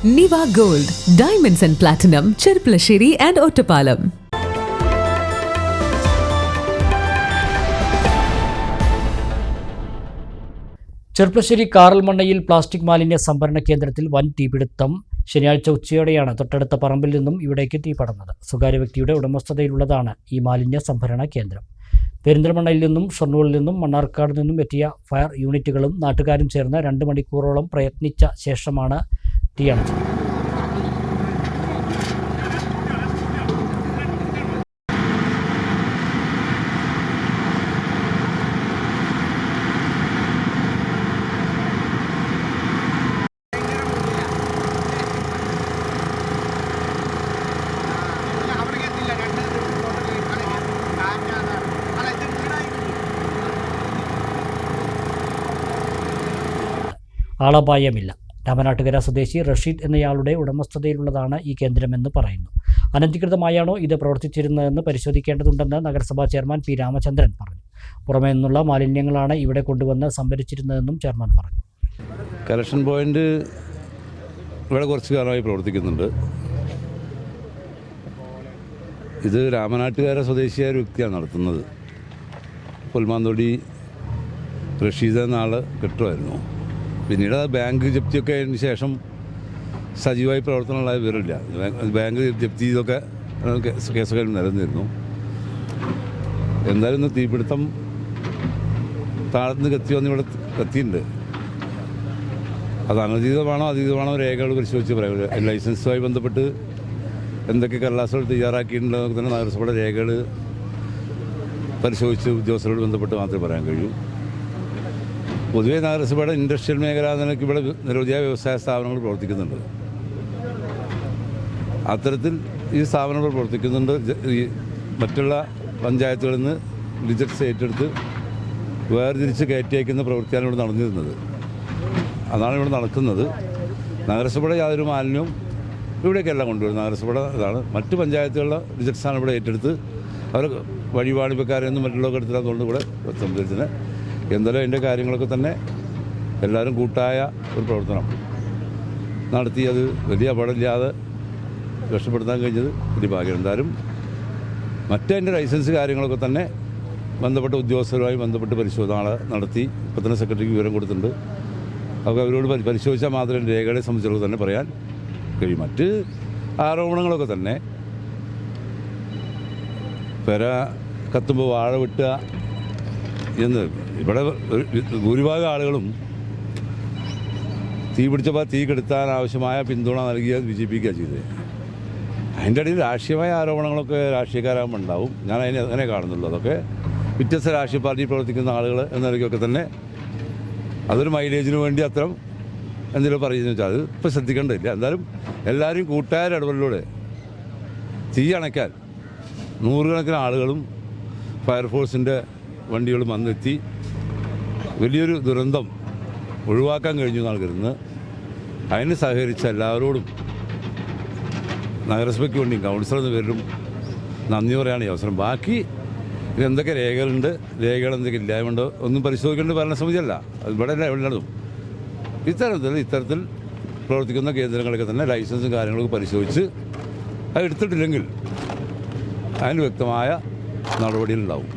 Niva Gold, Diamonds and Platinum, Cherpalasheri and Ottapalam. Cherpulassery കാറൽമണ്ണയിൽ plastic മാലിന്യ സംഭരണ കേന്ദ്രത്തിൽ വൻ തീപിടുത്തം. ശനിയാഴ്ച ഉച്ചയോടെയാണ് തൊട്ടടുത്ത പറമ്പിൽ നിന്നും ഇവിടേക്ക് തീ പടർന്നത്. സ്വകാര്യ വ്യക്തിയുടെ ഉടമസ്ഥതയിലുള്ളതാണ് ഈ മാലിന്യ സംഭരണ കേന്ദ്രം. പെരിന്തൽമണ്ണയിൽ നിന്നും ഷൊർണൂരിൽ നിന്നും മണ്ണാർക്കാട് നിന്നും എത്തിയ ഫയർ യൂണിറ്റുകളും നാട്ടുകാരും ചേർന്ന് 2 മണിക്കൂറോളം പ്രയത്നിച്ച ശേഷമാണ് തീയണച്ചത്. ആളപായമില്ല. രാമനാട്ടുകര സ്വദേശി റഷീദ് എന്നയാളുടെ ഉടമസ്ഥതയിലുള്ളതാണ് ഈ കേന്ദ്രമെന്ന് പറയുന്നു. അനധികൃതമായാണോ ഇത് പ്രവർത്തിച്ചിരുന്നതെന്ന് പരിശോധിക്കേണ്ടതുണ്ടെന്ന് നഗരസഭാ ചെയർമാൻ പി രാമചന്ദ്രൻ പറഞ്ഞു. പുറമേ നിന്നുള്ള മാലിന്യങ്ങളാണ് ഇവിടെ കൊണ്ടുവന്ന് സംഭരിച്ചിരുന്നതെന്നും ചെയർമാൻ പറഞ്ഞു. കളക്ഷൻ പോയിന്റ് ഇവിടെ കുറച്ച് കാലമായി പ്രവർത്തിക്കുന്നുണ്ട്. ഇത് രാമനാട്ടുകര സ്വദേശിയായ ഒരു വ്യക്തിയാണ് നടത്തുന്നത്. പുൽമാന്തൊടി റഷീദ് എന്ന ആൾ കെട്ടുമായിരുന്നു. പിന്നീട് അത് ബാങ്ക് ജപ്തിയൊക്കെ ആയതിനു ശേഷം സജീവമായി പ്രവർത്തനമുള്ള വിവരമില്ല. ബാങ്ക് ജപ്തി ഇതൊക്കെ കേസൊക്കെ നിലനിന്നിരുന്നു. എന്തായാലും ഇന്ന് തീപിടുത്തം താഴ്ന്ന് കത്തി വന്ന് ഇവിടെ കത്തിയുണ്ട്. അത് അനധികൃതമാണോ അധികൃതമാണോ രേഖകൾ പരിശോധിച്ച് പറയാം. ലൈസൻസുമായി ബന്ധപ്പെട്ട് എന്തൊക്കെ കടലാസുകൾ തയ്യാറാക്കിയിട്ടുണ്ടെന്നൊക്കെ തന്നെ നഗരസഭയുടെ രേഖകൾ പരിശോധിച്ച് ഉദ്യോഗസ്ഥരോട് ബന്ധപ്പെട്ട് മാത്രമേ പറയാൻ കഴിയൂ. പൊതുവേ നഗരസഭയുടെ ഇൻഡസ്ട്രിയൽ മേഖല നിലയ്ക്ക് ഇവിടെ നിരവധിയായ വ്യവസായ സ്ഥാപനങ്ങൾ പ്രവർത്തിക്കുന്നുണ്ട്. അത്തരത്തിൽ ഈ സ്ഥാപനങ്ങൾ പ്രവർത്തിക്കുന്നുണ്ട്. ഈ മറ്റുള്ള പഞ്ചായത്തുകളിൽ നിന്ന് ലിജറ്റ്സ് ഏറ്റെടുത്ത് വേർതിരിച്ച് കയറ്റി അയക്കുന്ന പ്രവൃത്തിയാണ് ഇവിടെ നടന്നിരുന്നത്. അതാണ് ഇവിടെ നടക്കുന്നത്. നഗരസഭയുടെ യാതൊരു മാലിന്യവും ഇവിടേക്കെല്ലാം കൊണ്ടുവരും. നഗരസഭയുടെ ഇതാണ്. മറ്റ് പഞ്ചായത്തുകളുടെ ലിജറ്റ്സാണ് ഇവിടെ ഏറ്റെടുത്ത് അവർ വഴിപാടിപ്പക്കാരെയൊന്നും മറ്റുള്ളവർക്ക് എടുത്തില്ലാത്തതുകൊണ്ട് ഇവിടെ സംബന്ധിച്ചതിന് എന്തായാലും അതിൻ്റെ കാര്യങ്ങളൊക്കെ തന്നെ എല്ലാവരും കൂട്ടായ ഒരു പ്രവർത്തനം നടത്തി അത് വലിയ അപകടമില്ലാതെ രക്ഷപ്പെടുത്താൻ കഴിഞ്ഞത് വലിയ ഭാഗ്യം. എന്തായാലും മറ്റതിൻ്റെ ലൈസൻസ് കാര്യങ്ങളൊക്കെ തന്നെ ബന്ധപ്പെട്ട ഉദ്യോഗസ്ഥരുമായി ബന്ധപ്പെട്ട് പരിശോധന നടത്തി ഇപ്പം തന്നെ സെക്രട്ടറിക്ക് വിവരം കൊടുത്തിട്ടുണ്ട്. അപ്പോൾ അവരോട് പരിശോധിച്ചാൽ മാത്രമേ രേഖകളെ സംബന്ധിച്ചുള്ളത് തന്നെ പറയാൻ കഴിയും. മറ്റ് ആരോപണങ്ങളൊക്കെ തന്നെ പെര കത്തുമ്പോൾ വാഴ വെട്ടുക എന്ന് ഇവിടെ ഭൂരിഭാഗം ആളുകളും തീ പിടിച്ചപ്പോൾ തീ കെടുത്താൻ ആവശ്യമായ പിന്തുണ നൽകിയത് BJPക്കാണ് ചെയ്തത്. അതിൻ്റെ ഇടയിൽ രാഷ്ട്രീയമായ ആരോപണങ്ങളൊക്കെ രാഷ്ട്രീയക്കാരാകുമ്പോൾ ഉണ്ടാവും. ഞാൻ അങ്ങനെ കാണുന്നുള്ളൂ. അതൊക്കെ വ്യത്യസ്ത രാഷ്ട്രീയ പാർട്ടി പ്രവർത്തിക്കുന്ന ആളുകൾ എന്ന നിലയ്ക്കൊക്കെ തന്നെ അതൊരു മൈലേജിന് വേണ്ടി അത്തരം എന്തെങ്കിലും പറയുന്നത് വെച്ചാൽ അത് ഇപ്പോൾ ശ്രദ്ധിക്കേണ്ടതില്ല. എന്തായാലും എല്ലാവരും കൂട്ടായ ഇടപെടലിലൂടെ തീ അണയ്ക്കാൻ നൂറുകണക്കിന് ആളുകളും ഫയർഫോഴ്സിൻ്റെ വണ്ടികളും വന്നെത്തി വലിയൊരു ദുരന്തം ഒഴിവാക്കാൻ കഴിഞ്ഞു എന്നാണ് കരുതുന്നത്. അതിന് സഹകരിച്ച എല്ലാവരോടും നഗരസഭയ്ക്ക് വേണ്ടി കൗൺസിലർ എന്ന പേരിലും നന്ദി പറയാണ് ഈ അവസരം. ബാക്കി എന്തൊക്കെ രേഖകളുണ്ട്, രേഖകൾ എന്തൊക്കെ ഇല്ലായ്മയുണ്ടോ ഒന്നും പരിശോധിക്കേണ്ട ഭരണസമിതിയല്ല. അത് ഇവിടെ എവിടെയും ഇത്തരത്തിൽ പ്രവർത്തിക്കുന്ന കേന്ദ്രങ്ങളൊക്കെ തന്നെ ലൈസൻസും കാര്യങ്ങളൊക്കെ പരിശോധിച്ച് അത് എടുത്തിട്ടില്ലെങ്കിൽ അതിന് വ്യക്തമായ നടപടികളുണ്ടാവും.